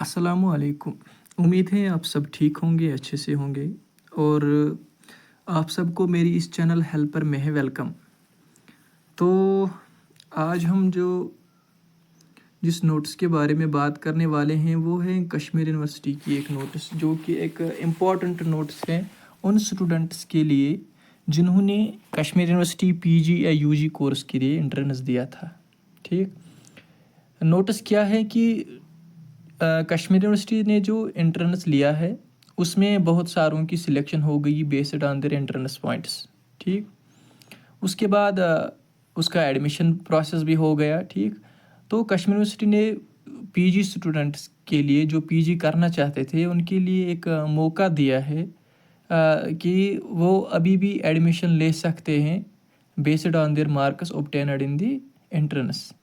अस्सलामुअलैकुम। उम्मीद है आप सब ठीक होंगे, अच्छे से होंगे और आप सबको मेरी इस चैनल हेल्पर में है वेलकम। तो आज हम जिस नोटिस के बारे में बात करने वाले हैं वो है कश्मीर यूनिवर्सिटी की एक नोटिस, जो कि एक इम्पॉर्टेंट नोटिस है उन स्टूडेंट्स के लिए जिन्होंने कश्मीर यूनिवर्सिटी पीजी या यूजी कोर्स के लिए एंट्रेंस दिया था। ठीक, नोटिस क्या है कि कश्मीर यूनिवर्सिटी ने जो एंट्रेंस लिया है उसमें बहुत सारों की सिलेक्शन हो गई based on their entrance points. ठीक, उसके बाद उसका एडमिशन प्रोसेस भी हो गया। ठीक, तो कश्मीर यूनिवर्सिटी ने पीजी स्टूडेंट्स के लिए जो पीजी करना चाहते थे उनके लिए एक मौका दिया है कि वो अभी भी एडमिशन ले सकते हैं based on their marks obtained in the entrance.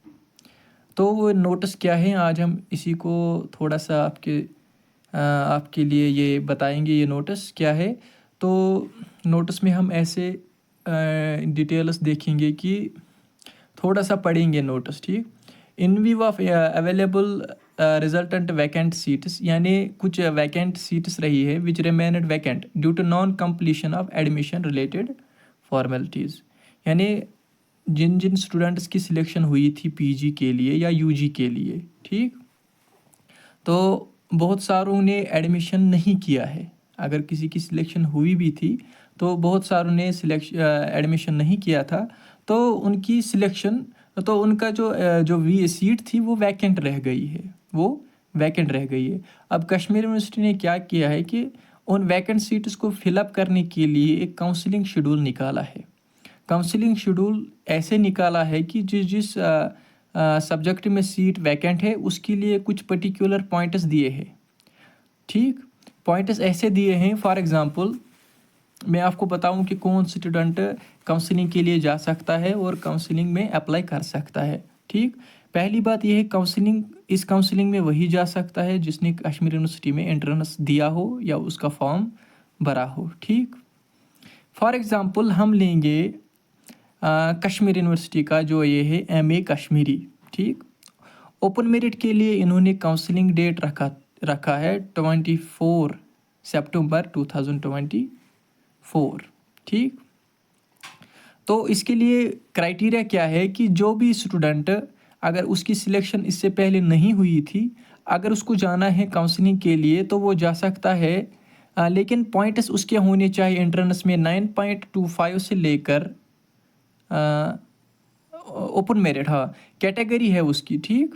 तो वो नोटिस क्या है, आज हम इसी को थोड़ा सा आपके लिए ये बताएंगे ये नोटिस क्या है। तो नोटिस में हम ऐसे डिटेल्स देखेंगे कि थोड़ा सा पढ़ेंगे नोटिस। ठीक, in view of available resultant vacant seats, यानी कुछ वैकेंट सीट्स रही है which remained vacant due to non completion of admission related formalities, यानी जिन जिन स्टूडेंट्स की सिलेक्शन हुई थी पीजी के लिए या यूजी के लिए। ठीक, तो बहुत सारों ने एडमिशन नहीं किया है। अगर किसी की सिलेक्शन हुई भी थी तो बहुत सारों ने एडमिशन नहीं किया था, तो उनकी सिलेक्शन, तो उनका जो सीट थी वो वैकेंट रह गई है, वो वैकेंट रह गई है। अब कश्मीर यूनिवर्सिटी ने क्या किया है कि उन वैकेंट सीट्स को फिलअप करने के लिए एक काउंसलिंग शेड्यूल निकाला है। काउंसलिंग शेड्यूल ऐसे निकाला है कि जिस सब्जेक्ट में सीट वैकेंट है उसके लिए कुछ पर्टिकुलर पॉइंट्स दिए हैं। ठीक, पॉइंट्स ऐसे दिए हैं, फॉर एग्जांपल मैं आपको बताऊं कि कौन स्टूडेंट काउंसलिंग के लिए जा सकता है और काउंसलिंग में अप्लाई कर सकता है। ठीक, पहली बात यह है इस काउंसलिंग में वही जा सकता है जिसने कश्मीर यूनिवर्सिटी में एंट्रेंस दिया हो या उसका फॉर्म भरा हो। ठीक, फॉर एग्ज़ाम्पल हम लेंगे कश्मीर यूनिवर्सिटी का जो ये है एमए कश्मीरी। ठीक, ओपन मेरिट के लिए इन्होंने काउंसलिंग डेट रखा है 24 सितंबर 2024। ठीक, तो इसके लिए क्राइटेरिया क्या है कि जो भी स्टूडेंट अगर उसकी सिलेक्शन इससे पहले नहीं हुई थी, अगर उसको जाना है काउंसलिंग के लिए तो वो जा सकता है, लेकिन पॉइंट्स उसके होने चाहिए एंट्रेंस में 9.25 से लेकर ओपन मेरिट, हाँ कैटेगरी है उसकी। ठीक,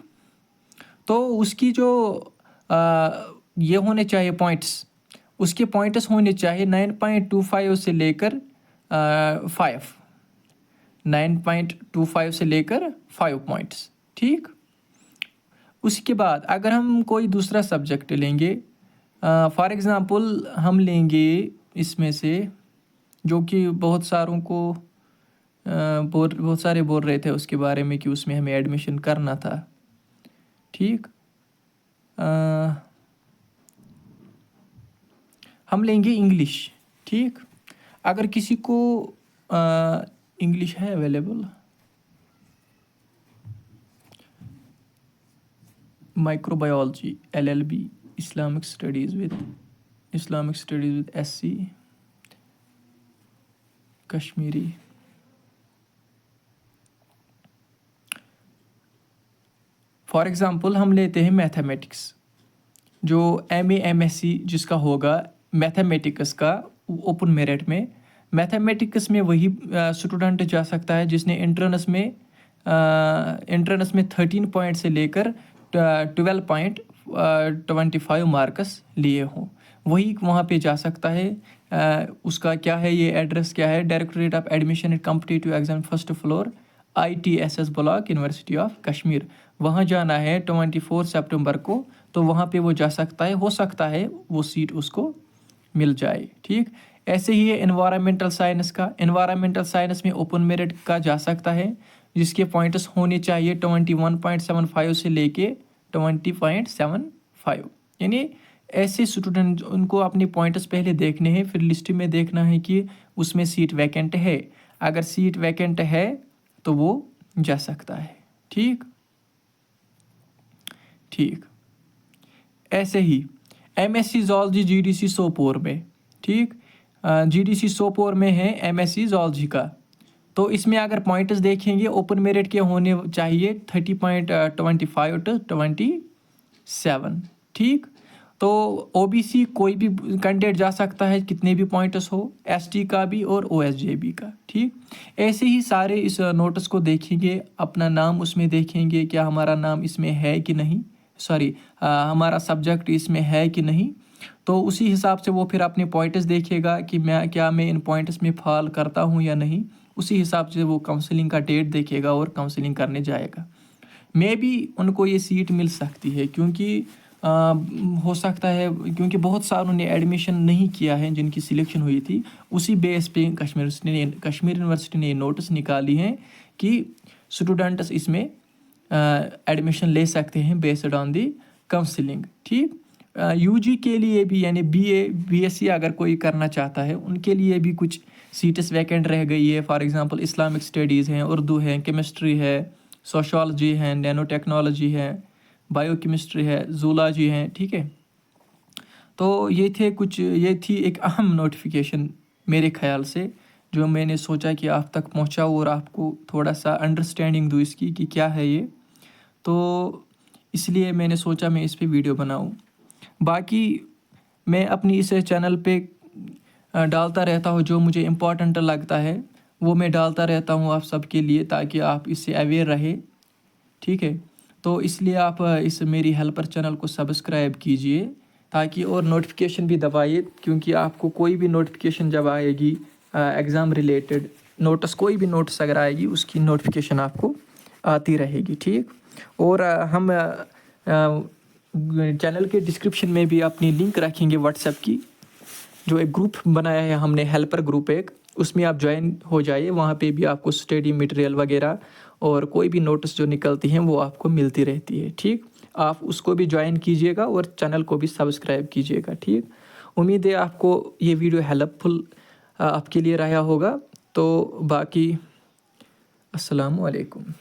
तो उसकी जो ये होने चाहिए पॉइंट्स, उसके पॉइंट्स होने चाहिए 9.25 से लेकर 5, 9.25 से लेकर 5 पॉइंट्स। ठीक, उसके बाद अगर हम कोई दूसरा सब्जेक्ट लेंगे, फॉर एग्ज़ाम्पल हम लेंगे इसमें से जो कि बहुत सारों को बहुत सारे बोल रहे थे उसके बारे में कि उसमें हमें एडमिशन करना था। ठीक, हम लेंगे इंग्लिश। ठीक, अगर किसी को इंग्लिश है available, microbiology LLB, Islamic studies with SC Kashmiri. For example हम लेते हैं मैथमेटिक्स, जो MA MSc जिसका होगा मैथमेटिक्स का ओपन मेरिट में। मैथमेटिक्स में वही स्टूडेंट जा सकता है जिसने एंट्रेंस में 13 पॉइंट से लेकर 12.25 मार्क्स लिए हों, वही वहाँ पे जा सकता है। उसका क्या है, ये एड्रेस क्या है, directorate of admission and competitive exam first floor ITSS block university of Kashmir, वहाँ जाना है 24 सितंबर को, तो वहाँ पे वो जा सकता है। हो सकता है वो सीट उसको मिल जाए। ठीक, ऐसे ही है एनवायरमेंटल साइंस में ओपन मेरिट का जा सकता है जिसके पॉइंट्स होने चाहिए 21.75 से लेके 20.75, यानी ऐसे स्टूडेंट उनको अपने पॉइंट्स पहले देखने हैं, फिर लिस्ट में देखना है कि उसमें सीट वैकेंट है। अगर सीट वैकेंट है तो वो जा सकता है। ठीक, ऐसे ही MSc ज़ूलॉजी GDC सोपोर में, ठीक, GDC सोपोर में है MSc ज़ूलॉजी का। तो इसमें अगर पॉइंट्स देखेंगे ओपन मेरिट के होने चाहिए 30.25 to 27, ठीक। तो OBC कोई भी कैंडिडेट जा सकता है, कितने भी पॉइंट्स हो, ST का भी और OSJB का, ठीक। ऐसे ही सारे इस नोटिस को देखेंगे, अपना नाम उसमें देखेंगे, क्या हमारा नाम इसमें है कि नहीं, सॉरी हमारा सब्जेक्ट इसमें है कि नहीं। तो उसी हिसाब से वो फिर अपने पॉइंट्स देखेगा कि मैं इन पॉइंट्स में फॉल करता हूँ या नहीं। उसी हिसाब से वो काउंसलिंग का डेट देखेगा और काउंसलिंग करने जाएगा। मे भी उनको ये सीट मिल सकती है, क्योंकि हो सकता है, क्योंकि बहुत सारों ने एडमिशन नहीं किया है जिनकी सिलेक्शन हुई थी। उसी बेस पे कश्मीर यूनिवर्सिटी ने नोटिस निकाली है कि स्टूडेंट्स इसमें एडमिशन ले सकते हैं बेस्ड ऑन दी काउंसलिंग, ठीक। UG के लिए भी, यानी BA BSc अगर कोई करना चाहता है उनके लिए भी कुछ सीट्स वैकेंट रह गई है। फॉर एग्जांपल इस्लामिक स्टडीज़ हैं, उर्दू है, केमिस्ट्री है, सोशोलॉजी है, नैनो टेक्नोलॉजी है, बायोकेमिस्ट्री है, ज़ूलॉजी है, ठीक है। तो ये थी एक अहम नोटिफिकेशन मेरे ख्याल से, जो मैंने सोचा कि आप तक पहुंचाऊँ और आपको थोड़ा सा अंडरस्टैंडिंग दूँ इसकी कि क्या है ये। तो इसलिए मैंने सोचा मैं इस पे वीडियो बनाऊं। बाकी मैं अपनी इस चैनल पे डालता रहता हूँ, जो मुझे इम्पोर्टेंट लगता है वो मैं डालता रहता हूँ आप सबके लिए, ताकि आप इससे अवेयर रहे, ठीक है। तो इसलिए आप इस मेरी हेल्पर चैनल को सब्सक्राइब कीजिए, ताकि और नोटिफिकेशन भी दबाइए, क्योंकि आपको कोई भी नोटिफिकेशन जब आएगी एग्ज़ाम रिलेटेड नोटिस, कोई भी नोटिस अगर आएगी उसकी नोटिफिकेशन आपको आती रहेगी, ठीक। और हम चैनल के डिस्क्रिप्शन में भी अपनी लिंक रखेंगे व्हाट्सएप की, जो एक ग्रुप बनाया है हमने, हेल्पर ग्रुप एक, उसमें आप ज्वाइन हो जाइए। वहाँ पे भी आपको स्टडी मटेरियल वगैरह और कोई भी नोटिस जो निकलती हैं वो आपको मिलती रहती है, ठीक। आप उसको भी ज्वाइन कीजिएगा और चैनल को भी सब्सक्राइब कीजिएगा, ठीक। उम्मीद है आपको ये वीडियो हेल्पफुल आपके लिए रहा होगा। तो बाकी अस्सलाम वालेकुम।